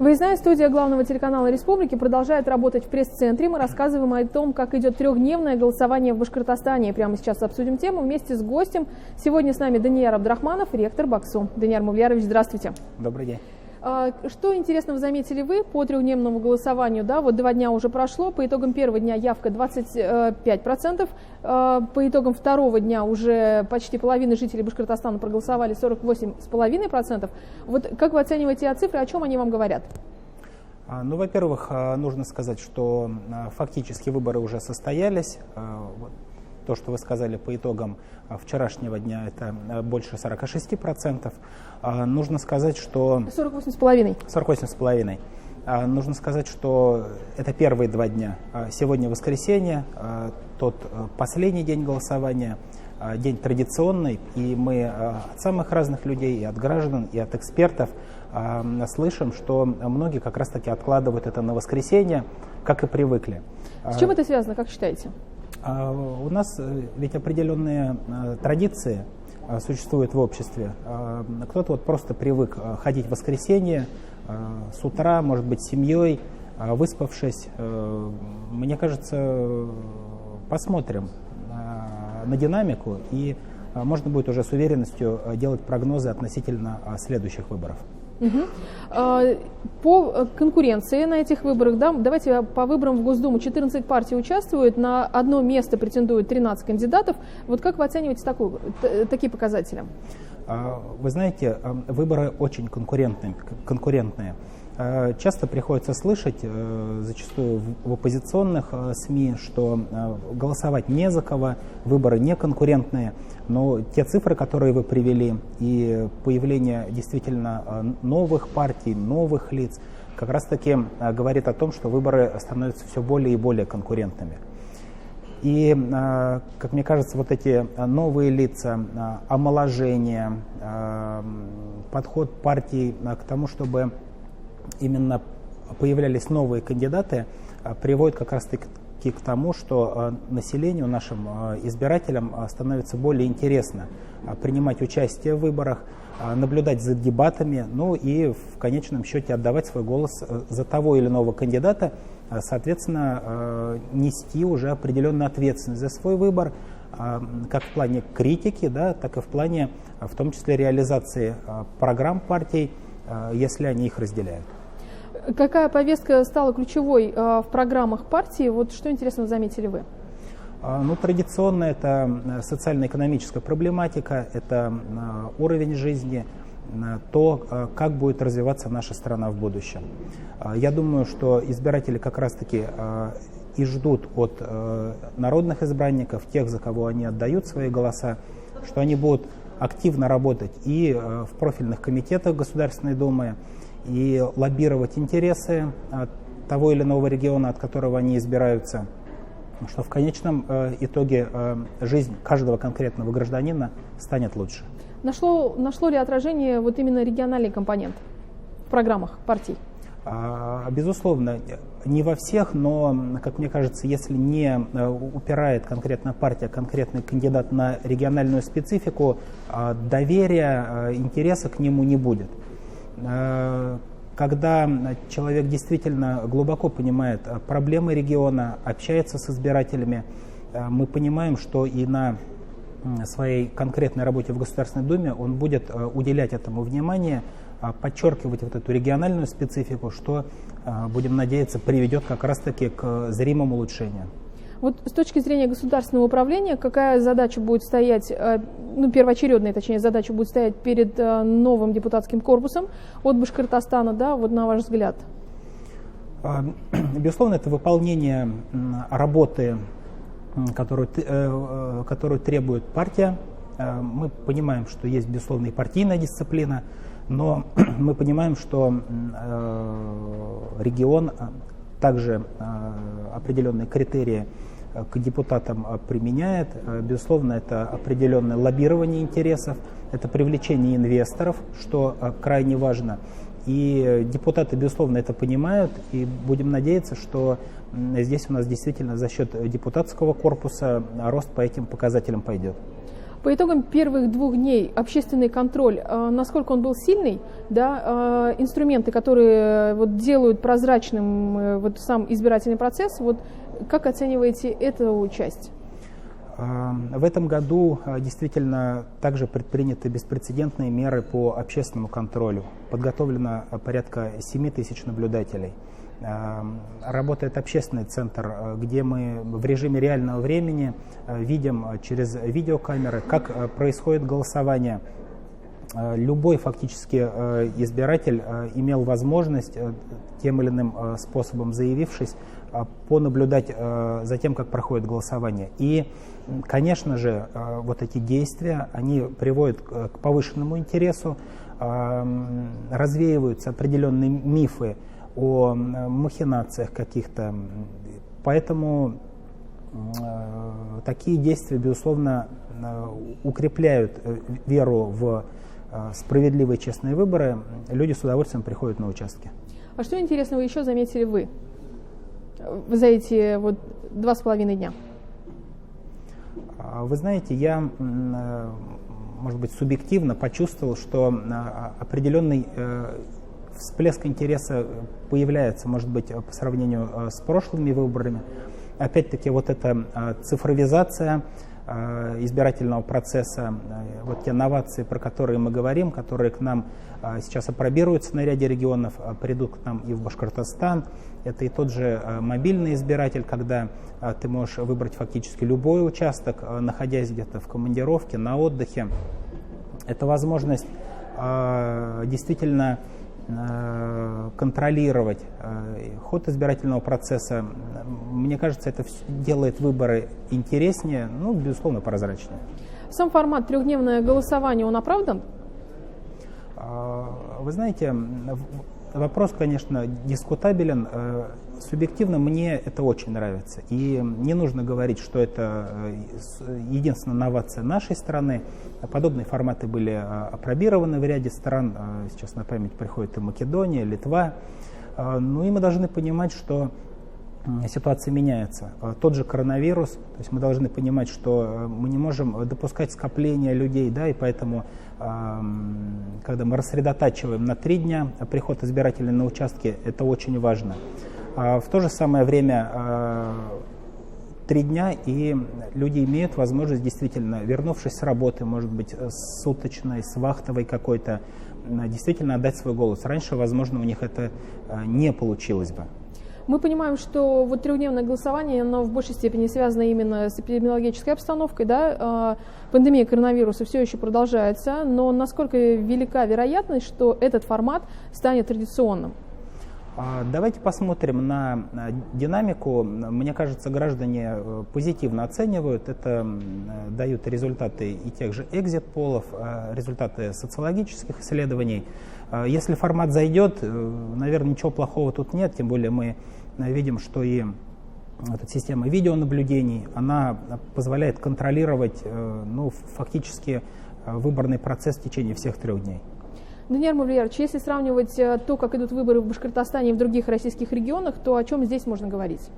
Выездная студия главного телеканала Республики продолжает работать в пресс-центре. Мы рассказываем о том, как идет трехдневное голосование в Башкортостане. Прямо сейчас обсудим тему вместе с гостем. Сегодня с нами Данияр Абдрахманов, ректор БАКСУ. Данияр Мавлярович, здравствуйте. Добрый день. Что интересного заметили вы по трехдневному голосованию? Да, вот 2 дня уже прошло, по итогам первого дня явка 25%, по итогам второго дня уже почти половина жителей Башкортостана проголосовали, 48,5%. Вот как вы оцениваете эти цифры, о чем они вам говорят? Ну, во-первых, нужно сказать, что фактически выборы уже состоялись. То, что вы сказали по итогам вчерашнего дня, это больше 46%. Нужно сказать, что... 48,5%. 48,5%. Нужно сказать, что это первые 2 дня. Сегодня воскресенье, тот последний день голосования, день традиционный, и мы от самых разных людей, и от граждан, и от экспертов слышим, что многие как раз-таки откладывают это на воскресенье, как и привыкли. С чем это связано, как считаете? У нас ведь определенные традиции существуют в обществе. Кто-то вот просто привык ходить в воскресенье с утра, может быть, с семьей, выспавшись. Мне кажется, посмотрим на динамику, и можно будет уже с уверенностью делать прогнозы относительно следующих выборов. По конкуренции на этих выборах, да, давайте по выборам в Госдуму 14 партий участвуют, на одно место претендуют 13 кандидатов. Вот как вы оцениваете такие показатели? Вы знаете, выборы очень конкурентные. Часто приходится слышать, зачастую в оппозиционных СМИ, что голосовать не за кого, выборы не конкурентные, но те цифры, которые вы привели, и появление действительно новых партий, новых лиц, как раз-таки говорит о том, что выборы становятся все более и более конкурентными. И, как мне кажется, вот эти новые лица, омоложение, подход партий к тому, чтобы именно появлялись новые кандидаты, приводит как раз-таки к тому, что населению, нашим избирателям становится более интересно принимать участие в выборах, наблюдать за дебатами, ну и в конечном счете отдавать свой голос за того или иного кандидата, соответственно, нести уже определенную ответственность за свой выбор, как в плане критики, да, так и в плане, в том числе, реализации программ партий, если они их разделяют. Какая повестка стала ключевой в программах партии? Вот что интересного заметили вы? Ну, традиционно это социально-экономическая проблематика, это уровень жизни, то, как будет развиваться наша страна в будущем. Я думаю, что избиратели как раз-таки и ждут от народных избранников, тех, за кого они отдают свои голоса, что они будут активно работать и в профильных комитетах Государственной Думы, и лоббировать интересы того или иного региона, от которого они избираются, что в конечном итоге жизнь каждого конкретного гражданина станет лучше. Нашло ли отражение вот именно региональный компонент в программах партий? Безусловно, не во всех, но, как мне кажется, если не упирает конкретная партия, конкретный кандидат на региональную специфику, доверия, интереса к нему не будет. Когда человек действительно глубоко понимает проблемы региона, общается с избирателями, мы понимаем, что и на своей конкретной работе в Государственной Думе он будет уделять этому внимание, подчеркивать вот эту региональную специфику, что, будем надеяться, приведет как раз-таки к зримому улучшению. Вот с точки зрения государственного управления, какая задача будет стоять, первоочередная, точнее, задача будет стоять перед новым депутатским корпусом от Башкортостана, да, вот на ваш взгляд? Безусловно, это выполнение работы, которую требует партия. Мы понимаем, что есть, безусловно, и партийная дисциплина, но мы понимаем, что регион также определенные критерии к депутатам применяет. Безусловно, это определенное лоббирование интересов, это привлечение инвесторов, что крайне важно. И депутаты, безусловно, это понимают, и будем надеяться, что здесь у нас действительно за счет депутатского корпуса рост по этим показателям пойдет. По итогам первых 2 дней общественный контроль, насколько он был сильный, да, инструменты, которые вот делают прозрачным вот сам избирательный процесс, вот как оцениваете эту часть? В этом году действительно также предприняты беспрецедентные меры по общественному контролю. Подготовлено порядка 7 тысяч наблюдателей. Работает общественный центр, где мы в режиме реального времени видим через видеокамеры, как происходит голосование. Любой фактически избиратель имел возможность, тем или иным способом заявившись, понаблюдать за тем, как проходит голосование. И, конечно же, вот эти действия, они приводят к повышенному интересу, развеиваются определенные мифы о махинациях каких-то. Поэтому такие действия, безусловно, укрепляют веру в справедливые честные выборы. Люди с удовольствием приходят на участки. А что интересного еще заметили вы за эти вот 2,5 дня? Вы знаете, я, может быть, субъективно почувствовал, что определенный всплеск интереса появляется, может быть, по сравнению с прошлыми выборами. Опять-таки, вот эта цифровизация избирательного процесса, вот те новации, про которые мы говорим, которые к нам сейчас апробируются на ряде регионов, придут к нам и в Башкортостан. Это и тот же мобильный избиратель, когда ты можешь выбрать фактически любой участок, находясь где-то в командировке, на отдыхе. Это возможность действительно контролировать ход избирательного процесса. Мне кажется, это делает выборы интереснее, ну, безусловно, прозрачнее. Сам формат 3-дневное голосование, он оправдан? Вы знаете, вопрос, конечно, дискутабелен. Субъективно мне это очень нравится. И не нужно говорить, что это единственная новация нашей страны. Подобные форматы были апробированы в ряде стран. Сейчас на память приходит и Македония, Литва. Ну и мы должны понимать, что ситуация меняется. Тот же коронавирус, то есть мы должны понимать, что мы не можем допускать скопления людей, да, и поэтому, когда мы рассредотачиваем на 3 дня приход избирателей на участки, это очень важно. В то же самое время 3 дня, и люди имеют возможность действительно, вернувшись с работы, может быть, с суточной, с вахтовой какой-то, действительно отдать свой голос. Раньше, возможно, у них это не получилось бы. Мы понимаем, что вот 3-дневное голосование, оно в большей степени связано именно с эпидемиологической обстановкой, да? Пандемия коронавируса все еще продолжается, но насколько велика вероятность, что этот формат станет традиционным? Давайте посмотрим на динамику. Мне кажется, граждане позитивно оценивают. Это дают результаты и тех же экзит-полов, результаты социологических исследований. Если формат зайдет, наверное, ничего плохого тут нет, тем более мы видим, что и эта система видеонаблюдений, она позволяет контролировать, ну, фактически выборный процесс в течение всех 3 дней. Даниил Мавлиярович, если сравнивать то, как идут выборы в Башкортостане и в других российских регионах, то о чем здесь можно говорить?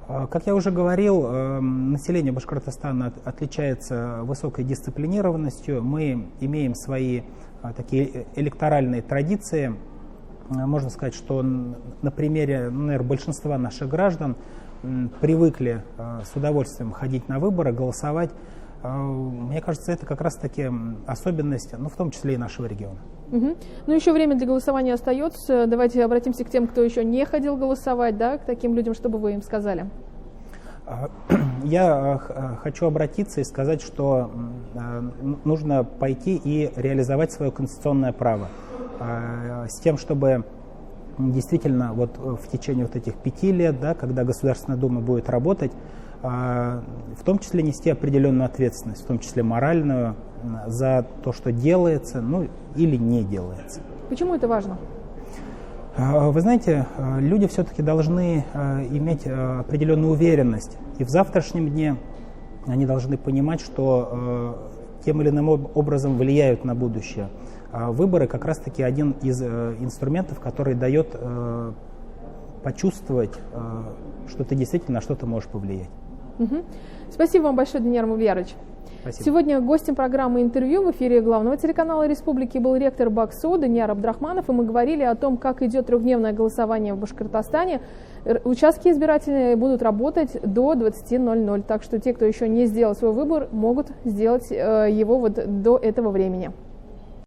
Как я уже говорил, население Башкортостана отличается высокой дисциплинированностью. Мы имеем свои такие электоральные традиции. Можно сказать, что на примере, наверное, большинства наших граждан привыкли с удовольствием ходить на выборы, голосовать. Мне кажется, это как раз-таки особенность, ну, в том числе и нашего региона. Ну, еще время для голосования остается. Давайте обратимся к тем, кто еще не ходил голосовать, да, к таким людям, что бы вы им сказали. Я хочу обратиться и сказать, что нужно пойти и реализовать свое конституционное право с тем, чтобы действительно вот в течение вот этих 5 лет, да, когда Государственная Дума будет работать, в том числе нести определенную ответственность, в том числе моральную, за то, что делается, ну, или не делается. Почему это важно? Вы знаете, люди все-таки должны иметь определенную уверенность. И в завтрашнем дне они должны понимать, что тем или иным образом влияют на будущее. Выборы как раз-таки один из инструментов, который дает почувствовать, что ты действительно на что-то можешь повлиять. Спасибо вам большое, Даниил Мавлиярович. Спасибо. Сегодня гостем программы «Интервью» в эфире главного телеканала республики был ректор БАКСу Данияр Абдрахманов, и мы говорили о том, как идет трехдневное голосование в Башкортостане. Участки избирательные будут работать до 20:00, так что те, кто еще не сделал свой выбор, могут сделать его вот до этого времени.